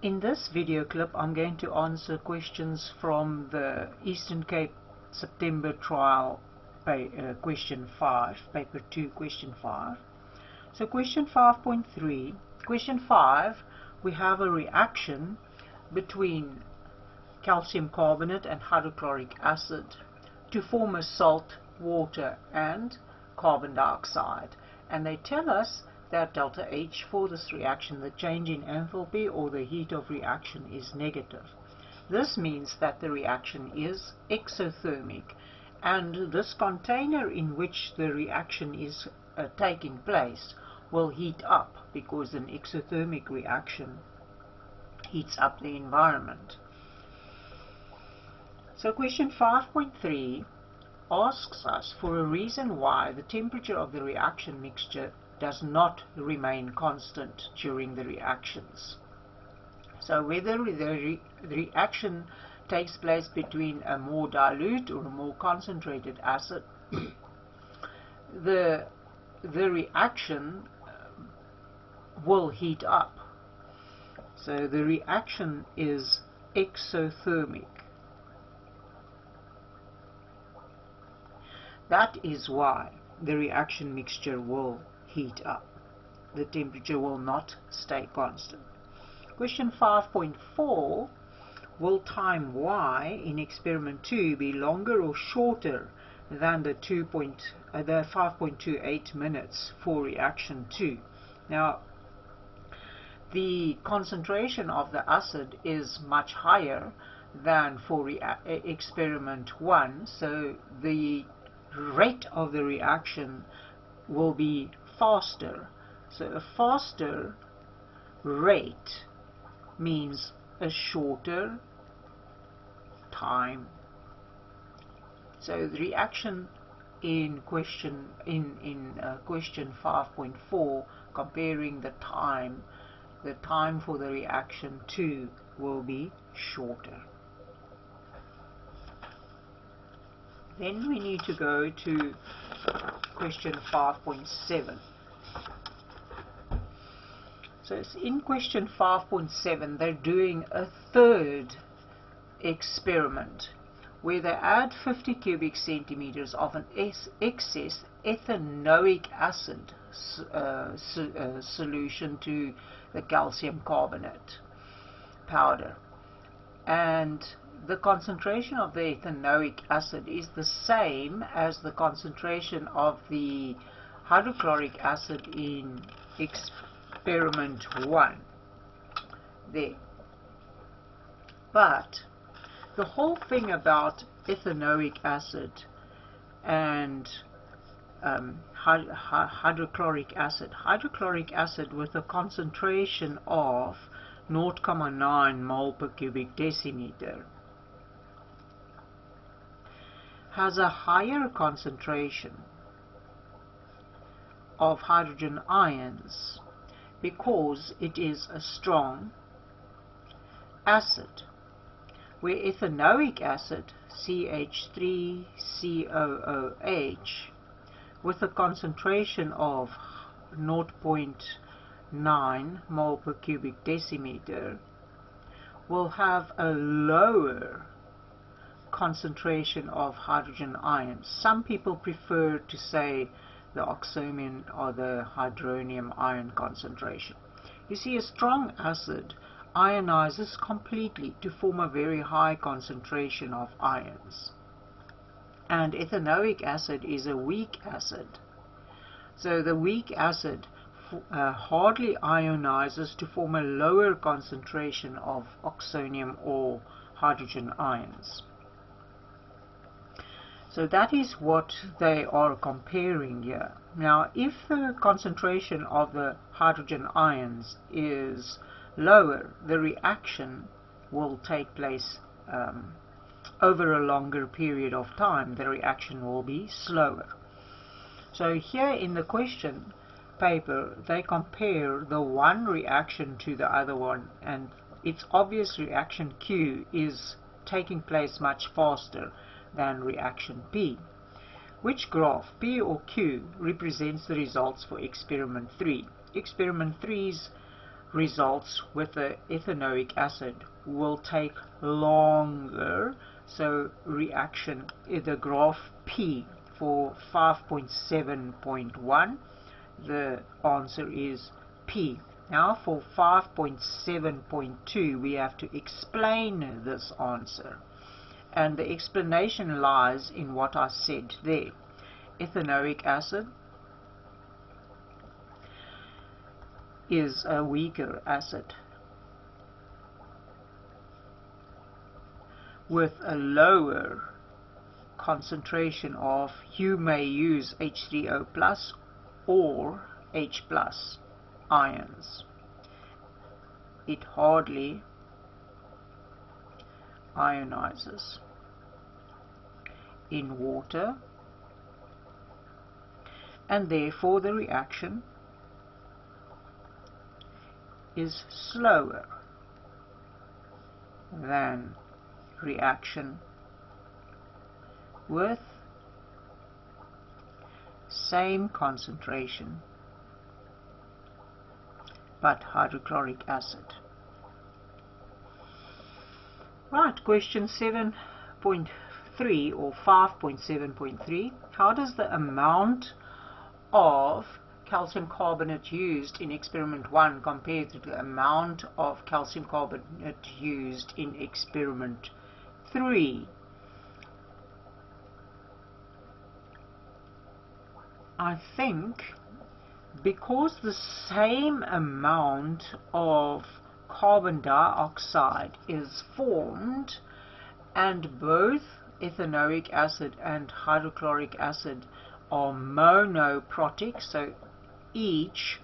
In this video clip, I'm going to answer questions from the Eastern Cape September trial, question 5, paper 2, question 5. So question 5.3, question 5, we have a reaction between calcium carbonate and hydrochloric acid to form a salt, water and carbon dioxide, and they tell us that delta H for this reaction, the change in enthalpy or the heat of reaction, is negative. This means that the reaction is exothermic, and this container in which the reaction is taking place will heat up, because an exothermic reaction heats up the environment. So question 5.3 asks us for a reason why the temperature of the reaction mixture does not remain constant during the reactions. So whether the reaction takes place between a more dilute or a more concentrated acid, the reaction will heat up. So the reaction is exothermic. That is why the reaction mixture will heat up. The temperature will not stay constant. Question 5.4, will time y in experiment 2 be longer or shorter than the 5.28 minutes for reaction 2? Now, the concentration of the acid is much higher than for experiment 1, so the rate of the reaction will be faster. So a faster rate means a shorter time. So the reaction in question 5.4, comparing the time for the reaction 2 will be shorter. Then we need to go to question 5.7. So it's in question 5.7, they're doing a third experiment where they add 50 cubic centimeters of an excess ethanoic acid solution to the calcium carbonate powder, and the concentration of the ethanoic acid is the same as the concentration of the hydrochloric acid in experiment 1 there. But the whole thing about ethanoic acid and hydrochloric acid with a concentration of 0.9 mole per cubic decimeter has a higher concentration of hydrogen ions because it is a strong acid, where ethanoic acid, CH3COOH, with a concentration of 0.9 mole per cubic decimeter, will have a lower concentration of hydrogen ions. Some people prefer to say the oxonium or the hydronium ion concentration. You see, a strong acid ionizes completely to form a very high concentration of ions, and ethanoic acid is a weak acid. So the weak acid hardly ionizes to form a lower concentration of oxonium or hydrogen ions. So that is what they are comparing here. Now, if the concentration of the hydrogen ions is lower, the reaction will take place over a longer period of time. The reaction will be slower. So here in the question paper, they compare the one reaction to the other one, and it's obvious reaction Q is taking place much faster than reaction P. Which graph, P or Q, represents the results for experiment 3? Experiment 3's results with the ethanoic acid will take longer. So reaction, the graph P for 5.7.1, the answer is P. Now for 5.7.2 we have to explain this answer, and the explanation lies in what I said there. Ethanoic acid is a weaker acid with a lower concentration of, you may use H3O plus or H plus ions. It hardly ionizes in water, and therefore the reaction is slower than reaction with same concentration but hydrochloric acid. Right, question 7.3 or 5.7.3. How does the amount of calcium carbonate used in experiment 1 compared to the amount of calcium carbonate used in experiment 3? I think because the same amount of carbon dioxide is formed and both ethanoic acid and hydrochloric acid are monoprotic, so each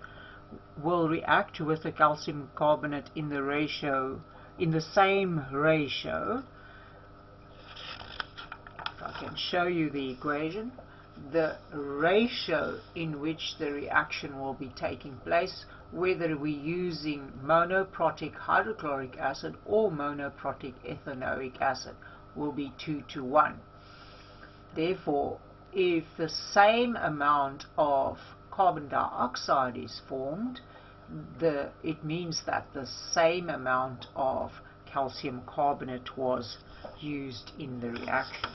will react with the calcium carbonate in the ratio, in the same ratio. If I can show you the equation, the ratio in which the reaction will be taking place, whether we're using monoprotic hydrochloric acid or monoprotic ethanoic acid, will be 2:1. Therefore, if the same amount of carbon dioxide is formed, it means that the same amount of calcium carbonate was used in the reaction.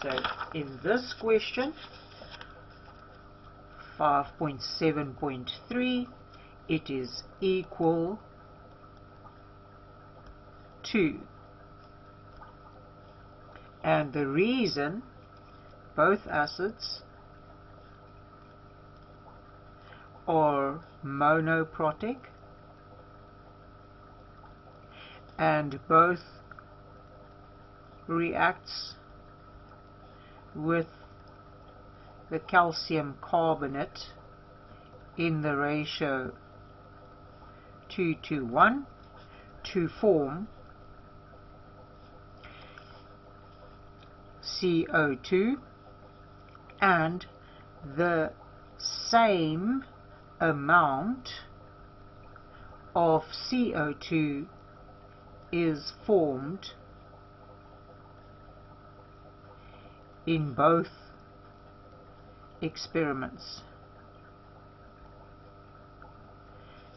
So in this question, 5.7.3, it is equal to, and the reason, both acids are monoprotic and both reacts with the calcium carbonate in the ratio 2:1 to form CO2, and the same amount of CO2 is formed in both experiments,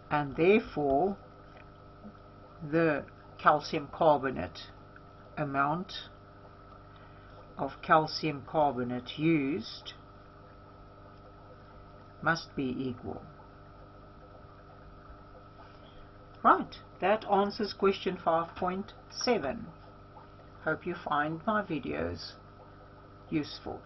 and therefore the calcium carbonate amount of calcium carbonate used must be equal. Right, that answers question 5.7. Hope you find my videos useful.